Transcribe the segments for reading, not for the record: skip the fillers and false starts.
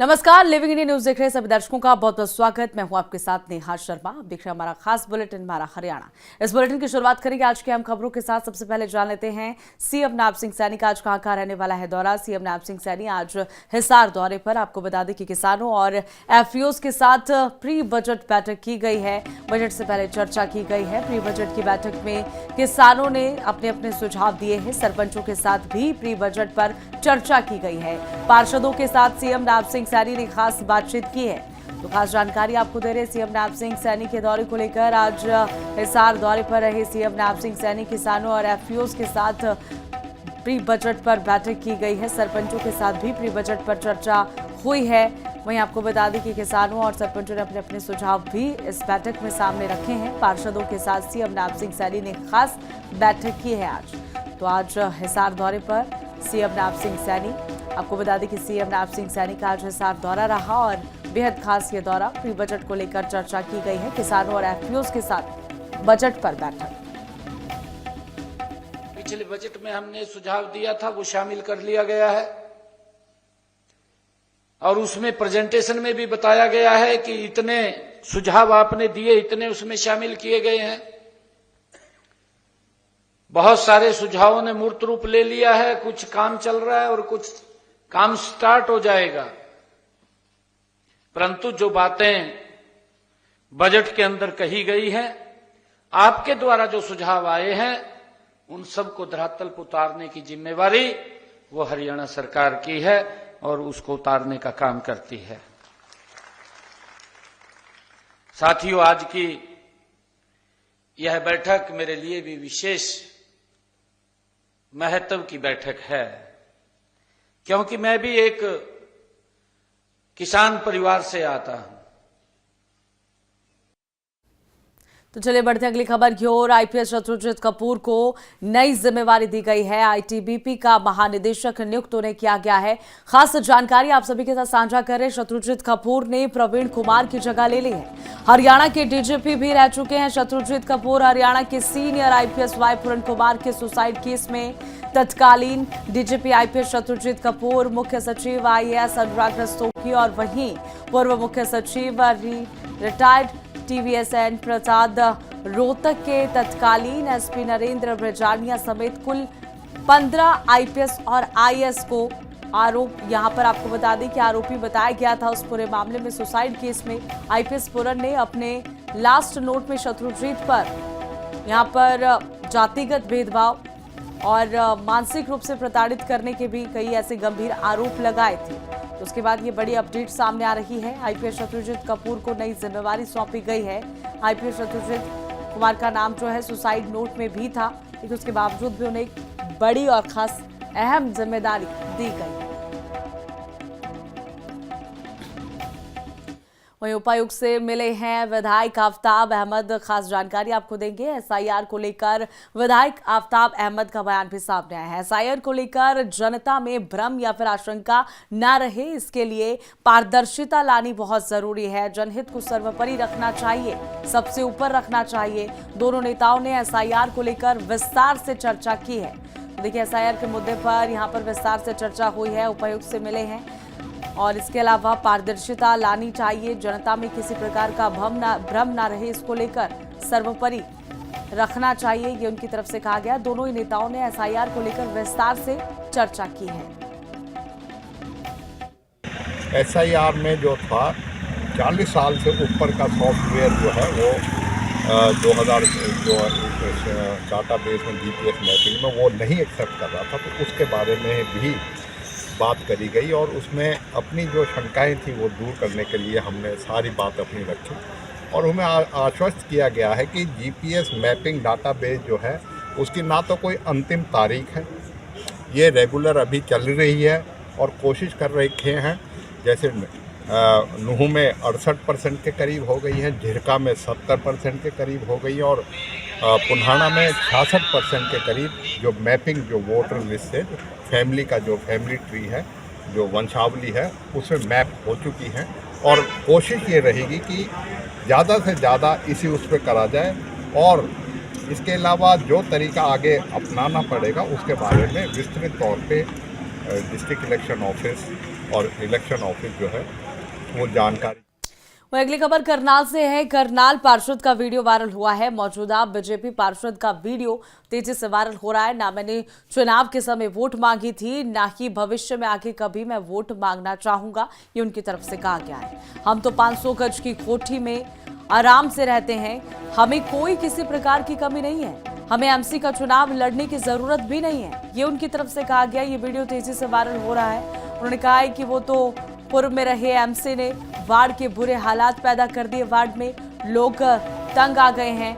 नमस्कार, living India news देख रहे सभी दर्शकों का बहुत बहुत स्वागत। मैं हूं आपके साथ नेहा शर्मा। अब देख रहे हैं हमारा खास बुलेटिन हमारा हरियाणा। इस बुलेटिन की शुरुआत करेंगे आज की अहम खबरों के साथ। सबसे पहले जान लेते हैं सीएम नैब सिंह सैनी का आज कहां रहने वाला है दौरा। सीएम नैब सिंह सैनी आज हिसार दौरे पर। आपको बता दें कि किसानों और एफपीओज के साथ प्री बजट बैठक की गई है। बजट से पहले चर्चा की गई है। प्री बजट की बैठक में किसानों ने अपने अपने सुझाव दिए हैं। सरपंचों के साथ भी प्री बजट पर चर्चा की गई है। पार्षदों के साथ सीएम नैब सिंह सैनी ने खास बातचीत की है। तो खास जानकारी आपको दे रहे सीएम नैब सिंह सैनी के दौरे को लेकर। आज हिसार दौरे पर रहे सीएम नैब सिंह सैनी। किसानों और एफपीओज के साथ प्री बजट पर बैठक की गई है। सरपंचों के साथ भी प्री बजट पर चर्चा हुई है। वहीं आपको बता दें कि किसानों और सरपंचों ने अपने अपने सुझाव भी इस बैठक में सामने रखे हैं। पार्षदों के साथ सीएम नैब सिंह सैनी ने खास बैठक की है आज। तो आज हिसार दौरे पर सीएम नैब सिंह सैनी। आपको बता दें कि सीएम नैब सिंह सैनी का आज हिसार दौरा रहा और बेहद खास ये दौरा। प्री बजट को लेकर चर्चा की गई है। किसानों और एफपीओज के साथ बजट पर बैठक। पिछले बजट में हमने सुझाव दिया था वो शामिल कर लिया गया है और उसमें प्रेजेंटेशन में भी बताया गया है कि इतने सुझाव आपने दिए, इतने उसमें शामिल किए गए हैं। बहुत सारे सुझावों ने मूर्त रूप ले लिया है। कुछ काम चल रहा है और कुछ काम स्टार्ट हो जाएगा। परंतु जो बातें बजट के अंदर कही गई हैं, आपके द्वारा जो सुझाव आए हैं, उन सबको धरातल पर उतारने की जिम्मेवारी वो हरियाणा सरकार की है और उसको उतारने का काम करती है। साथियों, आज की यह बैठक मेरे लिए भी विशेष महत्व की बैठक है, क्योंकि मैं भी एक किसान परिवार से आता हूं। तो चलिए बढ़ते अगली खबर की ओर। आईपीएस शत्रुजीत कपूर को नई जिम्मेवारी दी गई है। आईटीबीपी का महानिदेशक नियुक्त उन्हें किया गया है। खास जानकारी आप सभी के साथ साझा कर रहे हैं। शत्रुजीत कपूर ने प्रवीण कुमार की जगह ले ली है। हरियाणा के डीजीपी भी रह चुके हैं शत्रुजीत कपूर। हरियाणा के सीनियर आईपीएस वाई पूरण कुमार के सुसाइड केस में तत्कालीन डीजीपी आईपीएस शत्रुजीत कपूर, मुख्य सचिव आईएएस अनुराग रस्तोगी और वहीं पूर्व मुख्य सचिव रिटायर्ड टीवीएसएन प्रसाद रोहतक के तत्कालीन एसपी नरेंद्र ब्रजानिया समेत कुल 15 आईपीएस और आईएएस को आरोप, यहां पर आपको बता दें कि आरोपी बताया गया था। उस पूरे मामले में सुसाइड केस में आईपीएस पूरन ने अपने लास्ट नोट में शत्रुजीत पर यहां पर जातिगत भेदभाव और मानसिक रूप से प्रताड़ित करने के भी कई ऐसे गंभीर आरोप लगाए थे। तो उसके बाद ये बड़ी अपडेट सामने आ रही है। आईपीएस शत्रुजीत कपूर को नई जिम्मेवारी सौंपी गई है। आईपीएस शत्रुजीत कुमार का नाम जो है सुसाइड नोट में भी था, लेकिन उसके बावजूद भी उन्हें एक बड़ी और खास अहम जिम्मेदारी दी गई है। वहीं उपायुक्त से मिले हैं विधायक आफ्ताब अहमद। खास जानकारी आपको देंगे। एसआईआर को लेकर विधायक आफ्ताब अहमद का बयान भी सामने आया है। एसआईआर को लेकर जनता में भ्रम या फिर आशंका न रहे, इसके लिए पारदर्शिता लानी बहुत जरूरी है। जनहित को सर्वोपरि रखना चाहिए, सबसे ऊपर रखना चाहिए। दोनों नेताओं ने एसआईआर को लेकर विस्तार से चर्चा की है। देखिए, एसआईआर के मुद्दे पर यहां पर विस्तार से चर्चा हुई है। उपायुक्त से मिले हैं और इसके अलावा पारदर्शिता लानी चाहिए, जनता में किसी प्रकार का भ्रम ना रहे, इसको लेकर सर्वोपरि रखना चाहिए, ये उनकी तरफ से कहा गया। दोनों ही नेताओं ने एसआईआर को लेकर विस्तार से चर्चा की है। एसआईआर में जो था 40 साल से ऊपर का सॉफ्टवेयर जो है वो 2000 जो डाटाबेस में जीपीएस मैपिंग में वो नहीं एक्सेप्ट कर रहा था, तो उसके बारे में भी बात करी गई और उसमें अपनी जो शंकाएं थी वो दूर करने के लिए हमने सारी बात अपनी रखी और हमें आश्वस्त किया गया है कि जीपीएस मैपिंग डाटाबेस जो है उसकी ना तो कोई अंतिम तारीख है, ये रेगुलर अभी चल रही है और कोशिश कर रखे हैं। जैसे नूह में 68% के करीब हो गई है, झिरका में 70% के करीब हो गई और पुन्हाना में 66% के करीब जो मैपिंग जो वोटर लिस्ट से फैमिली का जो फैमिली ट्री है, जो वंशावली है, उसमें मैप हो चुकी है और कोशिश ये रहेगी कि ज़्यादा से ज़्यादा इसी उस पर करा जाए और इसके अलावा जो तरीका आगे अपनाना पड़ेगा उसके बारे में विस्तृत तौर पे डिस्ट्रिक्ट इलेक्शन ऑफिस और इलेक्शन ऑफिस जो है वो जानकारी। वहीं अगली खबर करनाल से है। करनाल पार्षद का वीडियो वायरल हुआ है। मौजूदा बीजेपी पार्षद का वीडियो तेजी से वायरल हो रहा है। ना मैंने चुनाव के समय वोट मांगी थी, ना ही भविष्य में आगे कभी मैं वोट मांगना चाहूंगा, ये उनकी तरफ से कहा गया है। हम तो 500 गज की कोठी में आराम से रहते हैं, हमें कोई किसी प्रकार की कमी नहीं है, हमें एमसी का चुनाव लड़ने की जरूरत भी नहीं है, ये उनकी तरफ से कहा गया। ये वीडियो तेजी से वायरल हो रहा है। उन्होंने कहा है कि वो तो पूर्व में रहे एमसी ने वार्ड के बुरे हालात पैदा कर दिए, वार्ड में लोग तंग आ गए हैं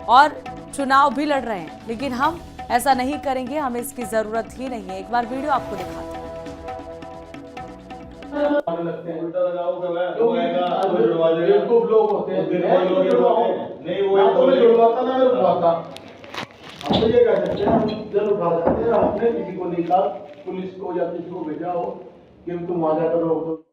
और चुनाव भी लड़ रहे हैं, लेकिन हम ऐसा नहीं करेंगे, हमें इसकी जरूरत ही नहीं है। एक बार वीडियो आपको दिखाते हैं। लोग होते हैं नहीं वो हम ये कह सकते हैं, हम जल उठा सकते हैं, हमने किसी को नहीं कहा, पुलिस को या किसी को भेजा हो कि तुम वहां जाकर रहो।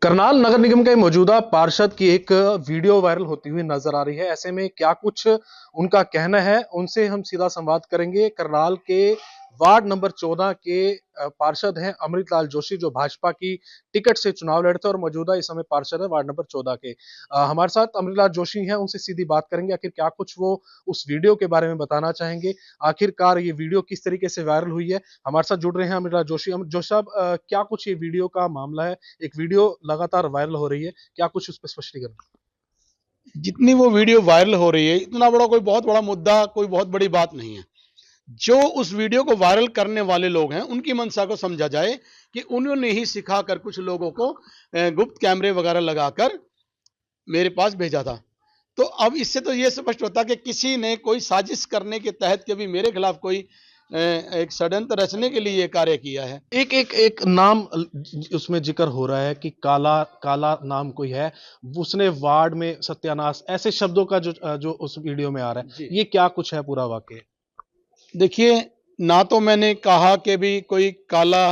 करनाल नगर निगम के मौजूदा पार्षद की एक वीडियो वायरल होती हुई नजर आ रही है। ऐसे में क्या कुछ उनका कहना है, उनसे हम सीधा संवाद करेंगे। करनाल के वार्ड नंबर 14 के पार्षद हैं अमृतलाल जोशी, जो भाजपा की टिकट से चुनाव लड़ते और मौजूदा इस समय पार्षद है वार्ड नंबर 14 के। हमारे साथ अमृतलाल जोशी हैं, उनसे सीधी बात करेंगे। आखिर क्या कुछ वो उस वीडियो के बारे में बताना चाहेंगे, आखिरकार ये वीडियो किस तरीके से वायरल हुई है। हमारे साथ जुड़ रहे हैं अमृतलाल जोशी। जोशी साहब, क्या कुछ ये वीडियो का मामला है? एक वीडियो लगातार वायरल हो रही है, क्या कुछ उस पर स्पष्टीकरण? जितनी वो वीडियो वायरल हो रही है, इतना बड़ा कोई बहुत बड़ा मुद्दा, कोई बहुत बड़ी बात नहीं है। जो उस वीडियो को वायरल करने वाले लोग हैं, उनकी मंशा को समझा जाए कि उन्होंने ही सिखाकर कुछ लोगों को गुप्त कैमरे वगैरह लगाकर मेरे पास भेजा था। तो अब इससे तो ये स्पष्ट होता कि किसी ने कोई साजिश करने के तहत कभी मेरे खिलाफ कोई एक षड्यंत्र रचने के लिए ये कार्य किया है। एक नाम उसमें जिक्र हो रहा है कि काला नाम कोई है, उसने वार्ड में सत्यानाश, ऐसे शब्दों का जो उस वीडियो में आ रहा है, ये क्या कुछ है पूरा वाकया? देखिए, ना तो मैंने कहा कि भी कोई काला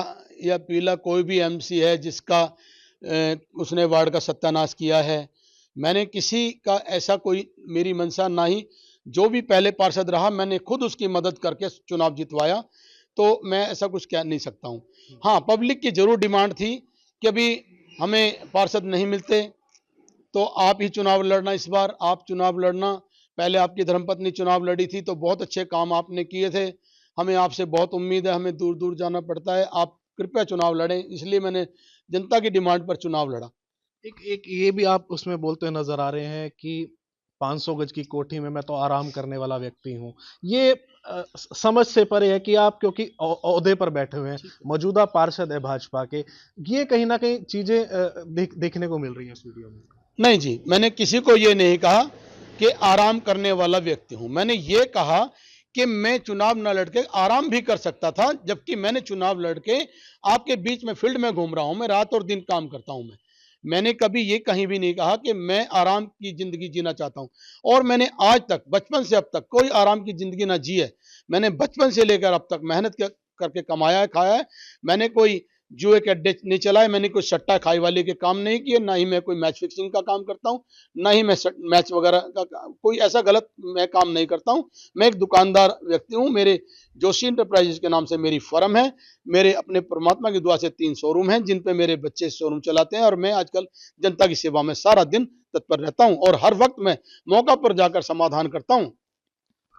या पीला कोई भी एमसी है जिसका उसने वार्ड का सत्यानाश किया है। मैंने किसी का ऐसा कोई मेरी मंशा ना ही, जो भी पहले पार्षद रहा मैंने खुद उसकी मदद करके चुनाव जितवाया, तो मैं ऐसा कुछ कह नहीं सकता हूँ। हाँ, पब्लिक की जरूर डिमांड थी कि अभी हमें पार्षद नहीं मिलते तो आप ही चुनाव लड़ना, इस बार आप चुनाव लड़ना, पहले आपकी धर्मपत्नी चुनाव लड़ी थी तो बहुत अच्छे काम आपने किए थे, हमें आपसे बहुत उम्मीद है, हमें दूर दूर जाना पड़ता है, आप कृपया चुनाव लड़ें। इसलिए मैंने जनता की डिमांड पर चुनाव लड़ा। एक ये भी आप उसमें बोलते हुए नजर आ रहे हैं कि 500 गज की कोठी में मैं तो आराम करने वाला व्यक्ति हूं। ये समझ से परे है कि आप क्योंकि ओहदे पर बैठे हुए हैं, मौजूदा पार्षद है भाजपा के, ये कहीं ना कहीं चीजें देखने को मिल रही है इस वीडियो में। नहीं जी, मैंने किसी को ये नहीं कहा कि आराम करने वाला व्यक्ति हूं। मैंने ये कहा कि मैं चुनाव न लड़के आराम भी कर सकता था, जबकि मैंने चुनाव लड़के आपके बीच में फील्ड में घूम रहा हूं, मैं रात और दिन काम करता हूं। मैंने कभी ये कहीं भी नहीं कहा कि मैं आराम की जिंदगी जीना चाहता हूं। और मैंने आज तक, बचपन से अब तक कोई आराम की जिंदगी ना जी है। मैंने बचपन से लेकर अब तक मेहनत करके कमाया है, खाया है। मैंने कोई जुए के अड्डे नहीं चलाए, मैंने कोई सट्टा खाई वाले के काम नहीं किए, ना ही मैं कोई मैच फिक्सिंग का काम करता हूं, ना ही मैं मैच वगैरह का कोई ऐसा गलत मैं काम नहीं करता हूं। मैं एक दुकानदार व्यक्ति हूं। मेरे जोशी इंटरप्राइजेस के नाम से मेरी फर्म है। मेरे अपने परमात्मा की दुआ से 3 शोरूम हैं, जिन पे मेरे बच्चे शोरूम चलाते हैं, और मैं आजकल जनता की सेवा में सारा दिन तत्पर रहता हूं और हर वक्त मैं मौका पर जाकर समाधान करता हूं।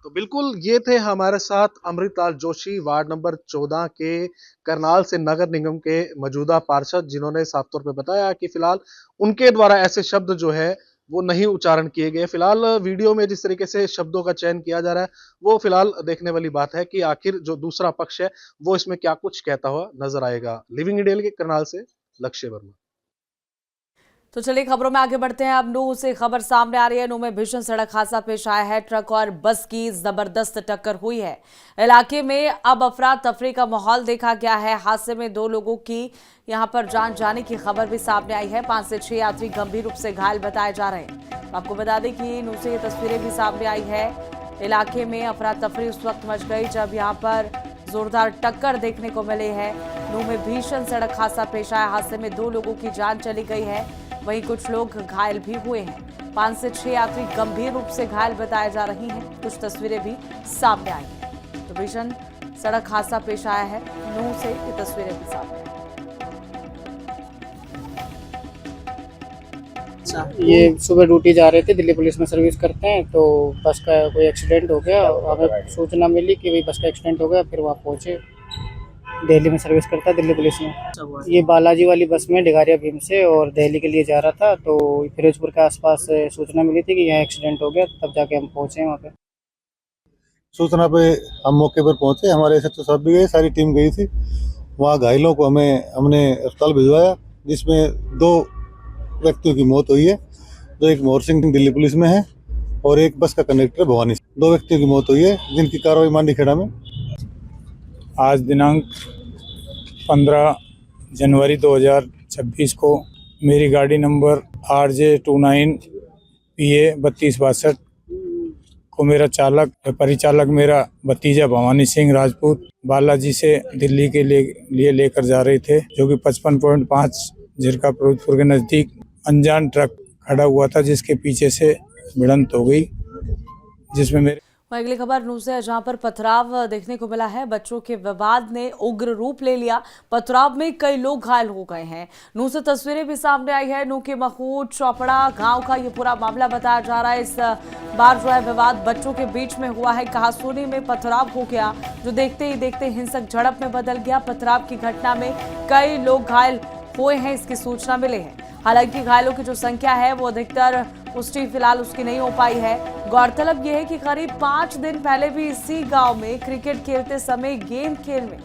तो बिल्कुल ये थे हमारे साथ अमृतलाल जोशी, वार्ड नंबर 14 के करनाल से नगर निगम के मौजूदा पार्षद, जिन्होंने साफ तौर पे बताया कि फिलहाल उनके द्वारा ऐसे शब्द जो है वो नहीं उच्चारण किए गए। फिलहाल वीडियो में जिस तरीके से शब्दों का चयन किया जा रहा है, वो फिलहाल देखने वाली बात है कि आखिर जो दूसरा पक्ष है वो इसमें क्या कुछ कहता हुआ नजर आएगा। लिविंग इंडिया के करनाल से लक्ष्य वर्मा। तो चलिए खबरों में आगे बढ़ते हैं। अब नूह से खबर सामने आ रही है। नूह में भीषण सड़क हादसा पेश आया है। ट्रक और बस की जबरदस्त टक्कर हुई है। इलाके में अब अफरा तफरी का माहौल देखा गया है। हादसे में 2 लोगों की यहां पर जान जाने की खबर भी सामने आई है। 5 से 6 यात्री गंभीर रूप से घायल बताए जा रहे हैं। आपको बता दें कि नूह से ये तस्वीरें भी सामने आई है। इलाके में अफरा तफरी उस वक्त मच गई जब यहाँ पर जोरदार टक्कर देखने को मिली है। नूह में भीषण सड़क हादसा पेश आया। हादसे में 2 लोगों की जान चली गई है, वहीं कुछ लोग घायल भी हुए हैं। 5 से 6 यात्री गंभीर रूप से घायल बताए जा रही हैं। कुछ तस्वीरें भी सामने आई हैं। तो भीषण सड़क हादसा पेश आया है। नूह से ये तस्वीरें भी सामने आई। ये सुबह ड्यूटी जा रहे थे, दिल्ली पुलिस में सर्विस करते हैं, तो बस का कोई एक्सीडेंट हो गया। हमें सूचना मिली कि भाई बस का एक्सीडेंट हो गया, फिर वहाँ पहुँचे। दिल्ली में सर्विस करता है दिल्ली पुलिस में। ये बालाजी वाली बस में डिगारिया भीम से और दिल्ली के लिए जा रहा था, तो फिरोजपुर के आसपास सूचना मिली थी कि यहाँ एक्सीडेंट हो गया, तब जाके हम पहुँचे वहाँ पे। सूचना पे हम मौके पर पहुंचे, हमारे एसएचओ साहब भी गए, सारी टीम गई थी। वहाँ घायलों को हमने अस्पताल भिजवाया, जिसमें 2 व्यक्तियों की मौत हुई है। जो एक मोहर सिंह दिल्ली पुलिस में है और एक बस का कंडक्टर भवानी। 2 व्यक्तियों की मौत हुई है, जिनकी कार्रवाई मांडीखेड़ा में। आज दिनांक 15 जनवरी 2026 को मेरी गाड़ी नंबर RJ29 PA 3262 को मेरा परिचालक मेरा भतीजा भवानी सिंह राजपूत बालाजी से दिल्ली के लिए लेकर जा रहे थे, जो कि 55.5 झिरका फिरोजपुर के नज़दीक अनजान ट्रक खड़ा हुआ था, जिसके पीछे से भिड़ंत हो गई, जिसमें मेरे। अगली खबर नूह से, जहां पर पथराव देखने को मिला है। बच्चों के विवाद ने उग्र रूप ले लिया। पथराव में कई लोग घायल हो गए हैं। नूह से तस्वीरें भी सामने आई है। नूह के महूद चौपड़ा गांव का ये पूरा मामला बताया जा रहा है। इस बार जो है विवाद बच्चों के बीच में हुआ है। कहासुनी में पथराव हो गया, जो देखते ही देखते हिंसक झड़प में बदल गया। पथराव की घटना में कई लोग घायल हुए हैं, इसकी सूचना मिली है। हालांकि घायलों की जो संख्या है वो अधिकतर पुष्टि फिलहाल उसकी नहीं हो पाई है। गौरतलब यह है कि करीब 5 दिन पहले भी इसी गांव में क्रिकेट खेलते समय गेंद खेल में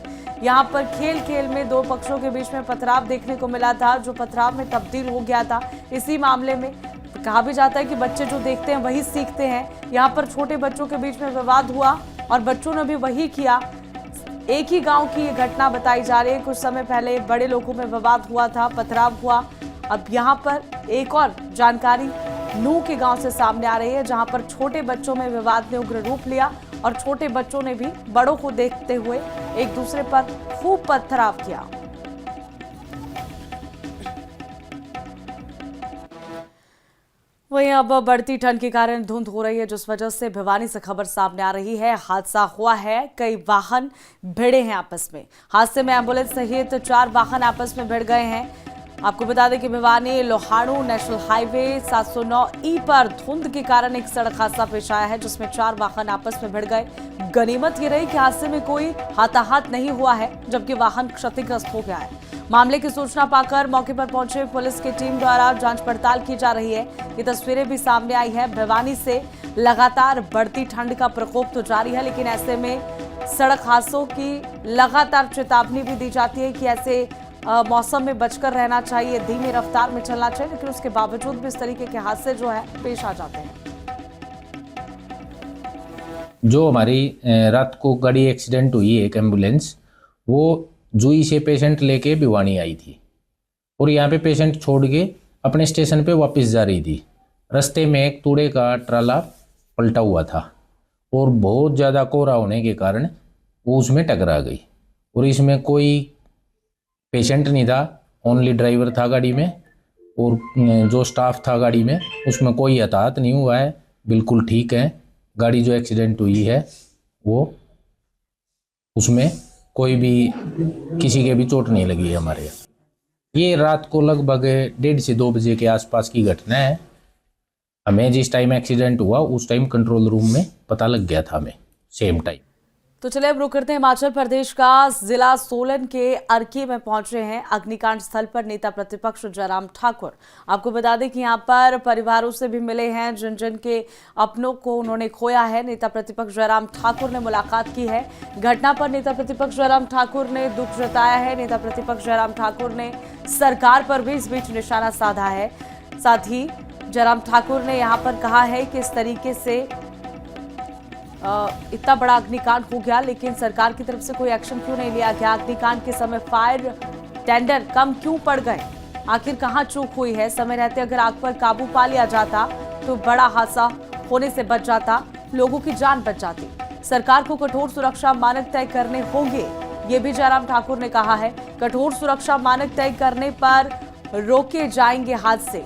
यहां पर खेल में 2 पक्षों के बीच में पथराव देखने को मिला था, जो पथराव में तब्दील हो गया था। इसी मामले में कहा भी जाता है कि बच्चे जो देखते हैं वही सीखते हैं। यहाँ पर छोटे बच्चों के बीच में विवाद हुआ और बच्चों ने भी वही किया। एक ही गांव की ये घटना बताई जा रही है। कुछ समय पहले बड़े लोगों में विवाद हुआ था, पथराव हुआ। अब यहाँ पर एक और जानकारी नूह के गांव से सामने आ रही है, जहां पर छोटे बच्चों में विवाद ने उग्र रूप लिया और छोटे बच्चों ने भी बड़ों को देखते हुए एक दूसरे पर खूब पथराव किया। वहीं अब बढ़ती ठंड के कारण धुंध हो रही है, जिस वजह से भिवानी से खबर सामने आ रही है। हादसा हुआ है, कई वाहन भिड़े हैं आपस में। हादसे में एम्बुलेंस सहित 4 वाहन आपस में भिड़ गए हैं। आपको बता दें कि भिवानी लोहाणू नेशनल हाईवे 709E पर धुंध के कारण एक सड़क हादसा पेश आया है, जिसमें 4 वाहन आपस में भिड़ गए। गनीमत ये रही कि हादसे में कोई हताहत नहीं हुआ है, जबकि वाहन क्षतिग्रस्त हो गया है। मामले की सूचना पाकर मौके पर पहुंचे पुलिस की टीम द्वारा जांच पड़ताल की जा रही है। ये तस्वीरें भी सामने आई है। भिवानी से लगातार बढ़ती ठंड का प्रकोप तो जारी है, लेकिन ऐसे में सड़क हादसों की लगातार चेतावनी भी दी जाती है कि ऐसे मौसम में बचकर रहना चाहिए, धीमी रफ्तार में चलना चाहिए, लेकिन उसके बावजूद भी इस तरीके के हादसे जो है पेश आ जाते हैं। जो हमारी रात को गाड़ी एक्सीडेंट हुई, एक एम्बुलेंस, वो जुई से पेशेंट लेके भिवानी आई थी और यहाँ पे पेशेंट छोड़ के अपने स्टेशन पे वापस जा रही थी। रास्ते में एक कूड़े का ट्राला पलटा हुआ था और बहुत ज़्यादा कोहरा होने के कारण वो उसमें टकरा गई और इसमें कोई पेशेंट नहीं था, ओनली ड्राइवर था गाड़ी में और जो स्टाफ था गाड़ी में, उसमें कोई हताहत नहीं हुआ है, बिल्कुल ठीक है। गाड़ी जो एक्सीडेंट हुई है वो उसमें कोई भी किसी के भी चोट नहीं लगी है हमारे यहाँ। ये रात को लगभग 1:30 से 2 बजे के आसपास की घटना है। हमें जिस टाइम एक्सीडेंट हुआ उस टाइम कंट्रोल रूम में पता लग गया था हमें सेम टाइम। तो चलिए अब रुक करते हैं हिमाचल प्रदेश का जिला सोलन के अर्की में पहुंचे हैं अग्निकांड स्थल पर नेता प्रतिपक्ष जयराम ठाकुर। आपको बता दें कि यहां पर परिवारों से भी मिले हैं जिन जिन के अपनों को उन्होंने खोया है। नेता प्रतिपक्ष जयराम ठाकुर ने मुलाकात की है। घटना पर नेता प्रतिपक्ष जयराम ठाकुर ने दुख जताया है। नेता प्रतिपक्ष जयराम ठाकुर ने सरकार पर भी इस बीच निशाना साधा है। साथ ही जयराम ठाकुर ने यहाँ पर कहा है कि इस तरीके से इतना बड़ा अग्निकांड हो गया, लेकिन सरकार की तरफ से कोई एक्शन क्यों नहीं लिया गया? अग्निकांड के समय फायर टेंडर कम क्यों पड़ गए? आखिर कहां चूक हुई है? समय रहते अगर आग पर काबू पा लिया जाता तो बड़ा हादसा होने से बच जाता, लोगों की जान बच जाती। सरकार को कठोर सुरक्षा मानक तय करने होंगे, ये भी जयराम ठाकुर ने कहा है। कठोर सुरक्षा मानक तय करने पर रोके जाएंगे हादसे,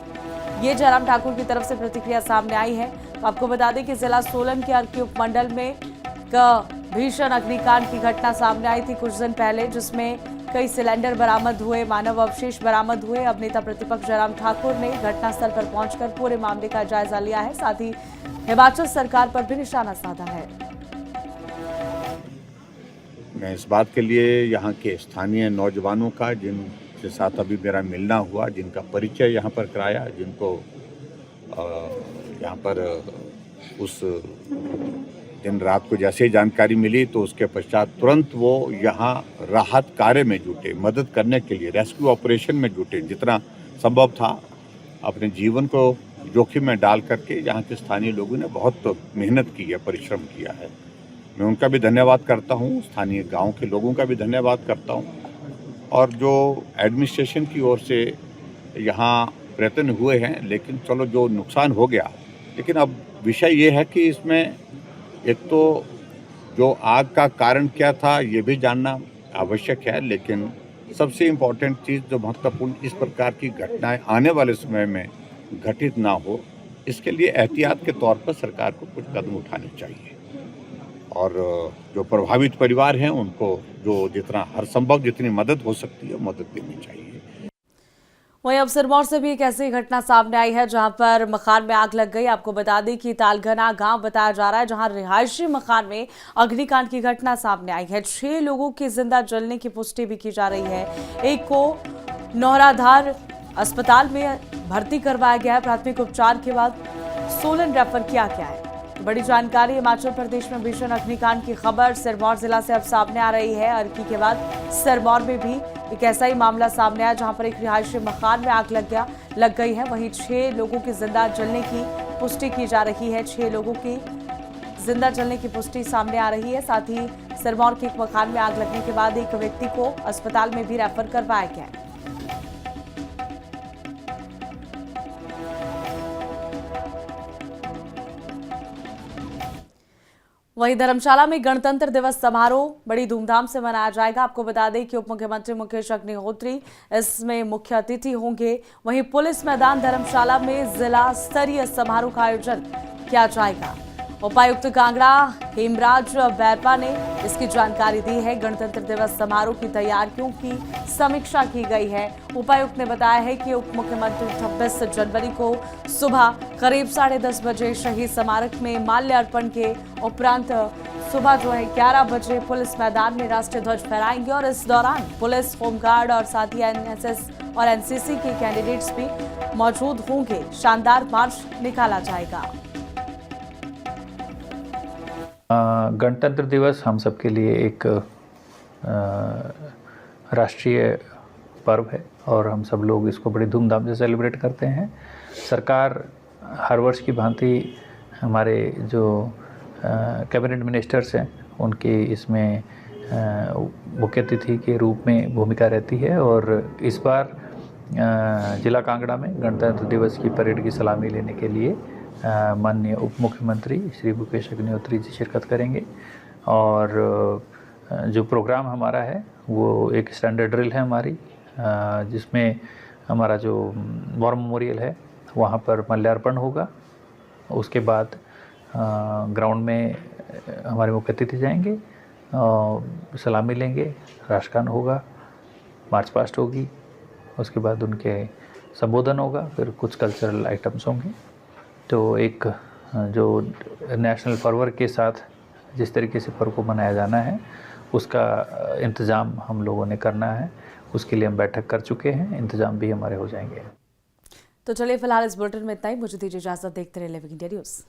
ये जयराम ठाकुर की तरफ से प्रतिक्रिया सामने आई है। तो आपको बता दें कि जिला सोलन के अर्की उपमंडल में भीषण अग्निकांड की घटना सामने आई थी कुछ दिन पहले, जिसमें कई सिलेंडर बरामद हुए, मानव अवशेष बरामद हुए। अब नेता प्रतिपक्ष जयराम ठाकुर ने घटनास्थल पर पहुंचकर पूरे मामले का जायजा लिया है, साथ ही हिमाचल सरकार पर भी निशाना साधा है। मैं इस बात के लिए यहाँ के स्थानीय नौजवानों का, जिनके साथ अभी मेरा मिलना हुआ, जिनका परिचय यहाँ पर कराया, जिनको यहाँ पर उस दिन रात को जैसे ही जानकारी मिली तो उसके पश्चात तुरंत वो यहाँ राहत कार्य में जुटे, मदद करने के लिए रेस्क्यू ऑपरेशन में जुटे। जितना संभव था अपने जीवन को जोखिम में डाल करके यहाँ के स्थानीय लोगों ने बहुत मेहनत की है, परिश्रम किया है। मैं उनका भी धन्यवाद करता हूँ, स्थानीय गांव के लोगों का भी धन्यवाद करता हूँ। और जो एडमिनिस्ट्रेशन की ओर से यहाँ प्रयत्न हुए हैं, लेकिन चलो जो नुकसान हो गया, लेकिन अब विषय ये है कि इसमें एक तो जो आग का कारण क्या था ये भी जानना आवश्यक है, लेकिन सबसे इम्पोर्टेंट चीज़ जो महत्वपूर्ण, इस प्रकार की घटनाएं आने वाले समय में घटित ना हो, इसके लिए एहतियात के तौर पर सरकार को कुछ कदम उठाने चाहिए। और जो प्रभावित परिवार हैं उनको जो जितना हर संभव जितनी मदद हो सकती है मदद देनी चाहिए। वहीं अब सिरमौर से भी एक ऐसी घटना सामने आई है जहां पर मकान में आग लग गई। आपको बता दें कि तालघना गांव बताया जा रहा है, जहां रिहायशी मकान में अग्निकांड की घटना सामने आई है। 6 लोगों की जिंदा जलने की पुष्टि भी की जा रही है। एक को नौराधार अस्पताल में भर्ती करवाया गया है, प्राथमिक उपचार के बाद सोलन रेफर किया गया है। बड़ी जानकारी, हिमाचल प्रदेश में भीषण अग्निकांड की खबर सिरमौर जिला से अब सामने आ रही है। अर्की के बाद सिरमौर में भी एक ऐसा ही मामला सामने आया जहां पर एक रिहायशी मकान में आग लग गई है। वहीं 6 लोगों की जिंदा जलने की पुष्टि की जा रही है। 6 लोगों की जिंदा जलने की पुष्टि सामने आ रही है। साथ ही सिरमौर के एक मकान में आग लगने के बाद एक व्यक्ति को अस्पताल में भी रेफर करवाया गया है। वहीं धर्मशाला में गणतंत्र दिवस समारोह बड़ी धूमधाम से मनाया जाएगा। आपको बता दें कि उप मुख्यमंत्री मुकेश अग्निहोत्री इसमें मुख्य अतिथि होंगे। वहीं पुलिस मैदान धर्मशाला में जिला स्तरीय समारोह का आयोजन किया जाएगा। उपायुक्त कांगड़ा हेमराज बैरपा ने इसकी जानकारी दी है। गणतंत्र दिवस समारोह की तैयारियों की समीक्षा की गई है। उपायुक्त ने बताया है कि उप मुख्यमंत्री 26 जनवरी को सुबह करीब 10:30 बजे शहीद स्मारक में माल्य अर्पण के उपरांत सुबह 11 बजे पुलिस मैदान में राष्ट्रीय ध्वज फहराएंगे और इस दौरान पुलिस, होमगार्ड और साथ ही एनएसएस और एनसीसी के कैंडिडेट्स भी मौजूद होंगे। शानदार मार्च निकाला जाएगा। गणतंत्र दिवस हम सबके लिए एक राष्ट्रीय पर्व है और हम सब लोग इसको बड़ी धूमधाम से सेलिब्रेट करते हैं। सरकार हर वर्ष की भांति हमारे जो कैबिनेट मिनिस्टर्स हैं उनकी इसमें मुख्य अतिथि के रूप में भूमिका रहती है और इस बार जिला कांगड़ा में गणतंत्र दिवस की परेड की सलामी लेने के लिए माननीय उप मुख्यमंत्री श्री मुकेश अग्निहोत्री जी शिरकत करेंगे। और जो प्रोग्राम हमारा है वो एक स्टैंडर्ड ड्रिल है हमारी, जिसमें हमारा जो वॉर मेमोरियल है वहाँ पर माल्यार्पण होगा। उसके बाद ग्राउंड में हमारे मुख्य अतिथि जाएंगे, सलामी लेंगे, राष्ट्रगान होगा, मार्च पास्ट होगी, उसके बाद उनके संबोधन होगा, फिर कुछ कल्चरल आइटम्स होंगे। तो एक जो नेशनल पर्व के साथ जिस तरीके से पर्व को मनाया जाना है उसका इंतज़ाम हम लोगों ने करना है। उसके लिए हम बैठक कर चुके हैं, इंतज़ाम भी हमारे हो जाएंगे। तो चलिए फिलहाल इस बुलेटिन में इतना ही। मुझे दीजिए इजाजत। देखते रहिए लिविंग इंडिया न्यूज़।